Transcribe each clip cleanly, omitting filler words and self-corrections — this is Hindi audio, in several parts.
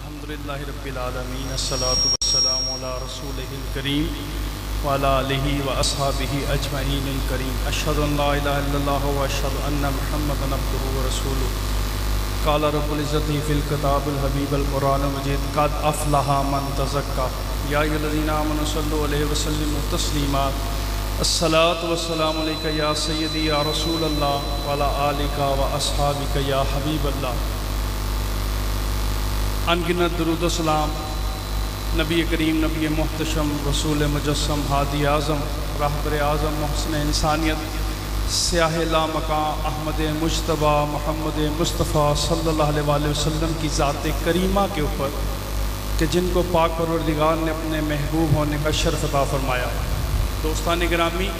अल्हम्दुलिल्लाहि रब्बिल आलमीन अस्सलातु वस्सलामु अला रसूलिहिल करीम व अला आलिहि व अस्हाबिहि अजमईनिल करीम अशहदु अन ला इलाहा इल्लल्लाह व अशहदु अन्ना मुहम्मदन अब्दुहु व रसूलुहु क़ाला रब्बुल इज़्ज़ति फ़िल किताबिल हबीबिल क़ुरानिल मजीद क़द अफ़लहा मन तज़क्का या अय्युहल्लज़ीना आमनू सल्लु अलैहि व सल्लिमू तस्लीमा अस्सलातु वस्सलामु अलैका या सय्यदी या रसूलल्लाह व अला आलिका व अस्हाबिका या हबीबल्लाह। अनगिनत दुरूद व सलाम नबी करीम नबी मुहतशम रसूल मुजस्सम हादी आज़म रहबर आज़म मोहसिन इंसानियत स्याह लामकां अहमद मुज्तबा मोहम्मद मुस्तफ़ा सल्लल्लाहु अलैहि वसल्लम की ज़ात करीमा के ऊपर कि जिनको पाक परवरदिगार ने अपने महबूब होने का शर्फ अता फरमाया। दोस्तान गिरामी,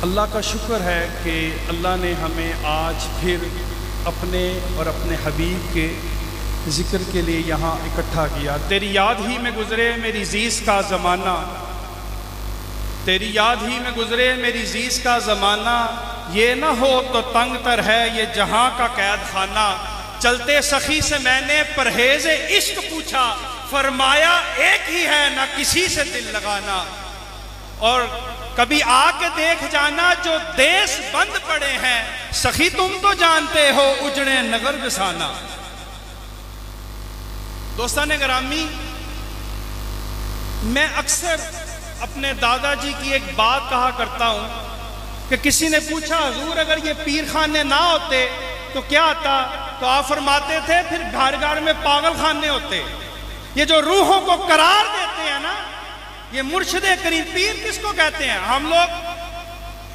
अल्लाह का शुक्र है कि अल्लाह ने हमें आज फिर अपने और अपने हबीब के ज़िक्र के लिए यहाँ इकट्ठा किया। तेरी याद ही में गुज़रे मेरी जीज़ का ज़माना, तेरी याद ही में गुज़रे मेरी जीज़ का ज़माना, ये न हो तो तंग तर है ये जहाँ का कैद खाना। चलते सखी से मैंने परहेज़ इश्क पूछा, फरमाया एक ही है ना किसी से दिल लगाना। और कभी आके देख जाना जो देश बंद पड़े हैं, सखी तुम तो जानते हो उजड़े नगर बसाना। दोस्तान गिरामी, मैं अक्सर अपने दादाजी की एक बात कहा करता हूं कि किसी ने पूछा हुजूर अगर ये पीर खाने ना होते तो क्या आता? तो आप फरमाते थे फिर घर घर में पागल खाने होते। ये जो रूहों को करार देते हैं ना, ये मुर्शिदे करीम पीर किसको कहते हैं? हम लोग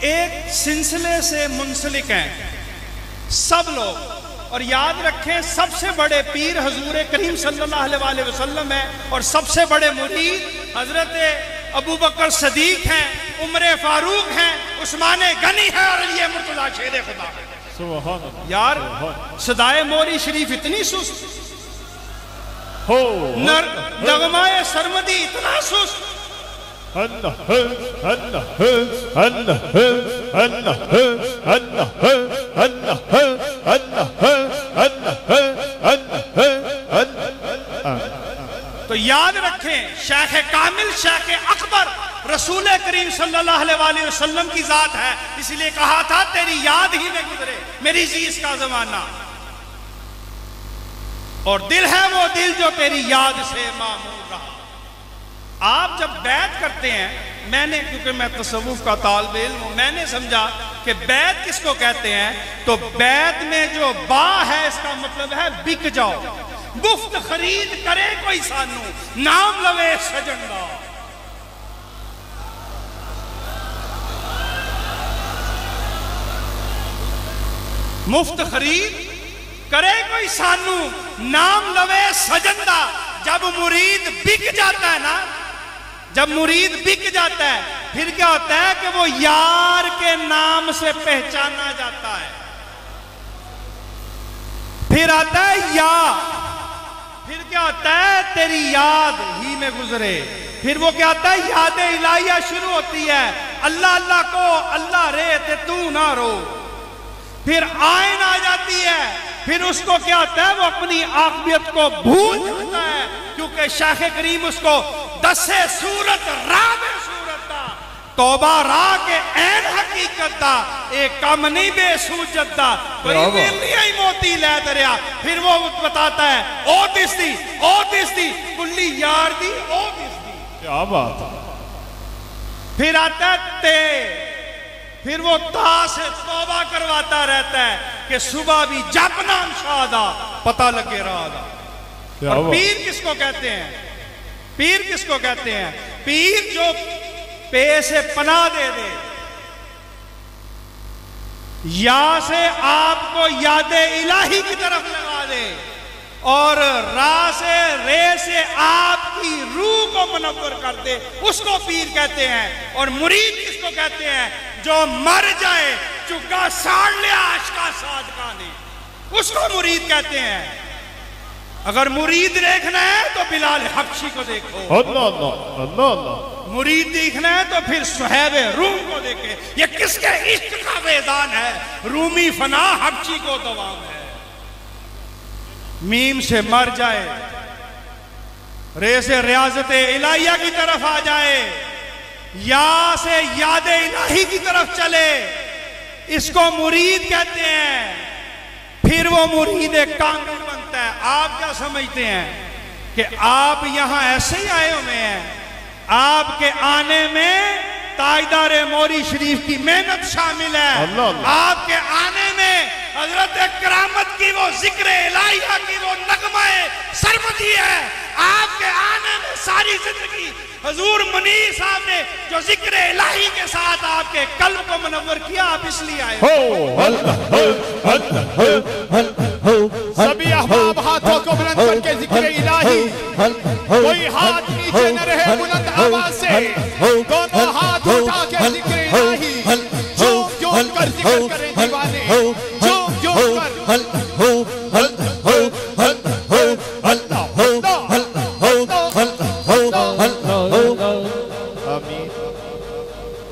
एक सिलसिले से मुंसलिक हैं सब लोग। और याद रखें सबसे बड़े पीर हुजूर करीम सल्लल्लाहु अलैहि वसल्लम है और सबसे बड़े मुरीद हजरत अबू बकर सदीक हैं, उमर फारूक हैं, उस्मान गनी है और अली मुर्तज़ा शेर खुदा है। यार सदाए मोरी शरीफ इतनी सुस्त हो, नगमाए सरमदी इतना सुस्त, अल्लाह अल्लाह अल्लाह अल्लाह अल्लाह अल्लाह अल्लाह। तो याद रखें शेख कामिल शेख अकबर रसूल करीम सल्लल्लाहु अलैहि वसल्लम की जात है। इसलिए कहा था तेरी याद ही में गुजरे मेरी जीज़ का जमाना। और दिल है वो दिल जो तेरी याद से मामूर रहा। आप जब बैत करते हैं, मैंने क्योंकि मैं तसव्वुफ का तालिब इल्म हूं, मैंने समझा कि बैत किसको कहते हैं। तो बैत में जो बा है इसका मतलब है बिक जाओ, मुफ्त खरीद करे कोई सानू, नाम लवे सजनदा। मुफ्त खरीद करे कोई सानू, नाम लवे सजनदा। जब मुरीद बिक जाता है ना, जब मुरीद बिक जाता है फिर क्या होता है कि वो यार के नाम से पहचाना जाता है। फिर आता है या, फिर क्या होता है तेरी याद ही में गुजरे। फिर वो क्या होता है याद इलाहिया शुरू होती है। अल्लाह अल्लाह को अल्लाह रे ते तू ना रो। फिर आयन आ जाती है। फिर उसको क्या होता है वो अपनी आखिरत को भूल जाता है, क्योंकि शाख करीम उसको दसे सूरत राह सूरत दा तौबा राह के ऐन हकीकत दा एक कम नहीं बेसूजत दा कोई वेलिया मोती लै दरिया। फिर वो बताता है ओ दिसदी कुल्ली यार दी ओ दिसदी। क्या बात है। फिर आता है ते, फिर वो ता से तौबा करवाता रहता है कि सुबह भी जप नाम शादा पता लगे रहा। और पीर किसको कहते हैं? पीर किसको कहते हैं? पीर जो पे से पनाह दे दे, या से आपको यादे इलाही की तरफ लगा दे, और रा से रे से आपकी रूह को मुनव्वर कर दे, उसको पीर कहते हैं। और मुरीद किसको कहते हैं? जो मर जाए चुका साड़ ले आशिका सादका ने, उसको मुरीद कहते हैं। अगर मुरीद देखना है तो बिलाल हबशी को देखो, अल्लाह अल्लाह अल्लाह अल्लाह। मुरीद देखना है तो फिर सुहैब रूम को देखे। ये किसके इश्क का मैदान है? रूमी फना हबशी को दवाम है। मीम से मर जाए, रे से रियाजत इलाहिया की तरफ आ जाए, या से याद इलाही की तरफ चले, इसको मुरीद कहते हैं। फिर वो मुरीद कामिल बनता है। आप क्या समझते हैं कि आप यहां ऐसे ही आए हुए हैं? आपके आने में ताजदार मोरी शरीफ की मेहनत शामिल है। आपके आने में हजरत करामत की वो जिक्र इलाहिया की वो नगमाए सरमदी है। आपके आने में सारी जिंदगी हजूर मुनीर साहब ने जो जिक्र इलाही के साथ आपके कल्ब को मुनव्वर किया, आप इसलिए आए। सभी अहबाब हाथों को बुलंद करके जिक्र इलाही, कोई हाथ नीचे न रहे, बुलंद आवाज से दोनों हाथ उठा के जिक्र इलाही, झूम झूम कर जिक्र करें दीवाने, झूम झूम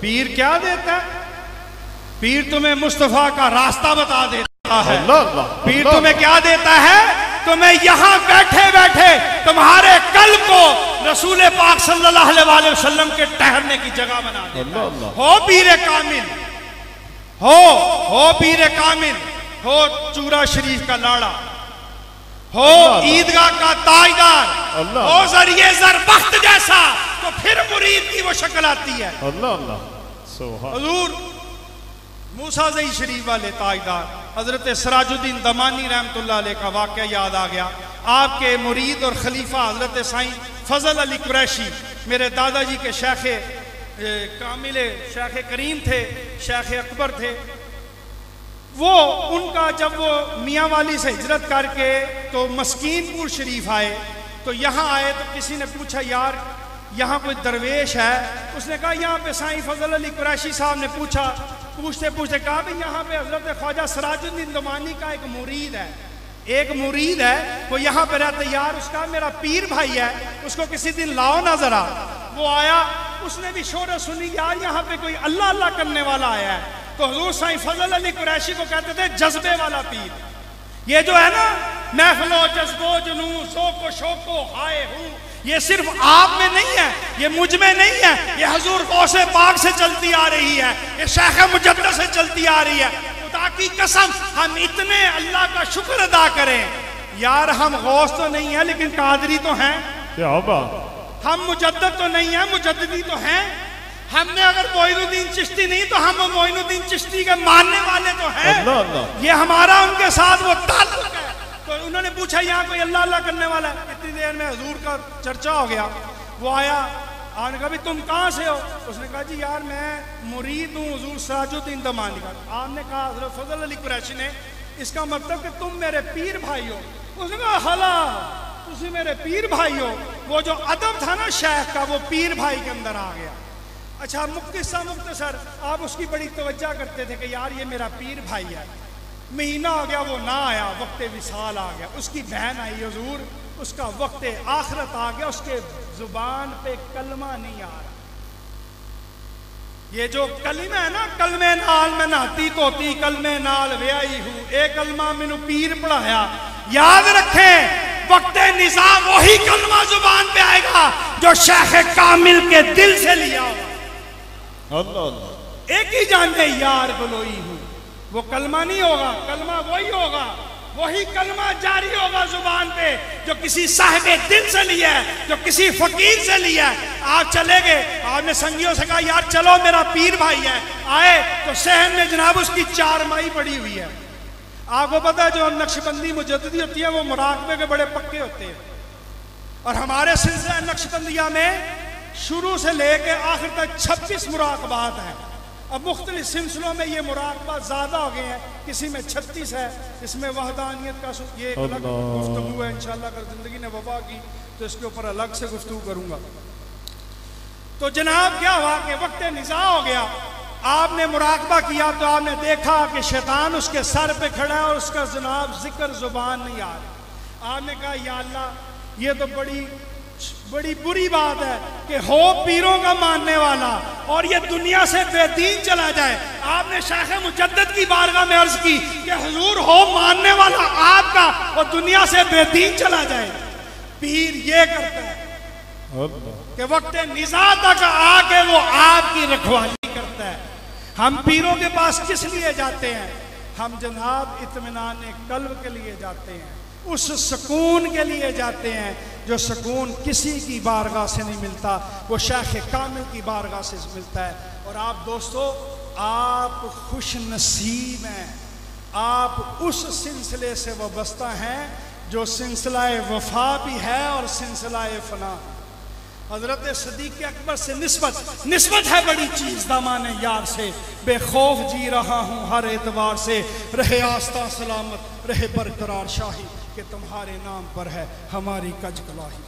पीर क्या देता है? पीर तुम्हें मुस्तफा का रास्ता बता देता है। पीर तुम्हें क्या देता है? तुम्हें यहां बैठे बैठे तुम्हारे कल्ब को रसूल पाक सल्लल्लाहु अलैहि वसल्लम के ठहरने की जगह बना देता है। हो पीर कामिल, हो पीर कामिल, हो चूरा शरीफ का लाड़ा, हो ईदगाह का ताजदार, हो जरिए ज़रबख्त जैसा, तो फिर मुरीद की वो शक्ल आती है। हजूर मूसा ज़ई शरीफ वाले ताजदार हजरत सिराजुद्दीन दमानी रहमतुल्लाह अलैह का वाक़या याद आ गया। आपके मुरीद और खलीफा हजरत साईं फजल अली कुरैशी मेरे दादाजी के शेख कामिल शेख करीम थे, शेख अकबर थे। वो उनका जब वो मियाँ वाली से हिजरत करके तो मस्कीनपुर शरीफ आए, तो यहाँ आए तो किसी ने पूछा यार यहाँ कोई दरवेश है? उसने कहा यहाँ पे साईं फजल अली कुरैशी साहब ने पूछा, पूछते पूछते कहा भाई यहाँ पे हजरत ख्वाजा सिराजुद्दीन दमानी का एक मुरीद है, एक मुरीद है, वो यहाँ पे रहता यार, उसका मेरा पीर भाई है, उसको किसी दिन लाओ ना जरा। वो आया, उसने भी शोर सुनी यार यहाँ पे कोई अल्लाह अल्लाह करने वाला आया है। तो हजूर साईं फजल अली कुरैशी को कहते थे जज्बे वाला पीर। ये जो है ना महफिलो जज्बो जुनून शौको शौको हाय हूँ, ये सिर्फ आप में नहीं है, ये मुझ में नहीं है, ये हजूर गौसे पाक से चलती आ रही है, ये शेख मुजद्दद से चलती आ रही है। खुदा की कसम हम इतने अल्लाह का शुक्र अदा करें यार, हम गौस तो नहीं है लेकिन कादरी तो हैं। क्या बात, हम मुजद्दद तो नहीं है, मुजद्ददी तो हैं। हमने अगर मोइनुद्दीन चिश्ती नहीं तो हम मोइनुद्दीन चिश्ती के मानने वाले तो हैं। ये हमारा उनके साथ वो ताल्लुक है। तो उन्होंने पूछा यहाँ कोई अल्लाह अल्लाह करने वाला है? इतनी देर में हजूर का चर्चा हो गया। वो आया, आपने कहा तुम कहाँ से हो? उसने कहा जी यार मैं मुरीद हूँ हजूर सिराजुद्दीन दमानी का। आपने कहा हजरत फजल अली कुरैशी ने, इसका मतलब कि तुम मेरे पीर भाई हो? उसने कहा हला तुम मेरे पीर भाई हो। वो जो अदब था ना शेख का, वो पीर भाई के अंदर आ गया। अच्छा मुख्तसर आप उसकी बड़ी तवज्जो करते थे कि यार ये मेरा पीर भाई है। महीना हो गया वो ना आया, वक्त विसाल आ गया, उसकी बहन आई हजूर, उसका वक्त आखिरत आ गया, उसके जुबान पे कलमा नहीं आ रहा। ये जो कलमा है ना, कलमे नाल मैं नहाती धोती कलमे नाल व्याई हूँ, एक कलमा मैनू पीर पढ़ाया। याद रखें वक्त निज़ाम वही कलमा जुबान पे आएगा जो शेख कामिल के दिल से लिया होगा। एक ही जाने यार बलोई हूँ, वो कलमा नहीं होगा, कलमा वही होगा, वही कलमा जारी होगा जुबान पे जो किसी साहिबे दिल से लिया है, जो किसी फकीर से लिया है। आप चले गए, आपने संगियों से कहा यार चलो मेरा पीर भाई है, आए तो सहन में जनाब उसकी चारमाई पड़ी हुई है। आपको पता है जो नक्शबंदी मुजद्दिदी होती है वो मुराकबे के बड़े पक्के होते हैं, और हमारे सिलसिला नक्शबंदिया में शुरू से लेके आखिर तक 26 मुराकबात हैं। अब मुख्तलिफ सिलसिलों में ये मुराकबा ज़्यादा हो गए हैं, किसी में 36 है, इसमें वहदानियत का ये अलग गुफ्तगू है। इंशाअल्लाह अगर ज़िंदगी ने वफा की तो इसके ऊपर अलग से गुफ्तगू करूँगा। तो जनाब क्या हुआ कि वक्त निज़ा हो गया, आपने मुराकबा किया तो आपने देखा कि शैतान उसके सर पे खड़ा है और उसका जनाब जिक्र जुबान नहीं आ रहा। आपने कहा या अल्लाह ये तो बड़ी बड़ी बुरी बात है कि हो पीरों का मानने वाला और ये दुनिया से बेदीन चला जाए। आपने शाख मुजद्दद की बारगाह में अर्ज की कि हुजूर हो मानने वाला आपका और दुनिया से बेदीन चला जाए। पीर ये करता है कि वक्त निज़ा तक आके वो आपकी रखवाली करता है। हम पीरों के पास किस लिए जाते हैं? हम जनाब इत्मीनान कल्ब के लिए जाते हैं, उस सुकून के लिए जाते हैं जो सुकून किसी की बारगाह से नहीं मिलता, वो शाख कामिल की बारगाह से मिलता है। और आप दोस्तों, आप खुश नसीब हैं, आप उस सिलसिले से वाबस्ता हैं जो सिलसिला वफा भी है और सिलसिला फना। हजरत सदीक़ अकबर से निस्बत है बड़ी चीज दामाने यार से, बेखौफ जी रहा हूँ हर एतबार से, रहे आस्था सलामत रहे बरकरार शाही, कि तुम्हारे नाम पर है हमारी कज कलाही।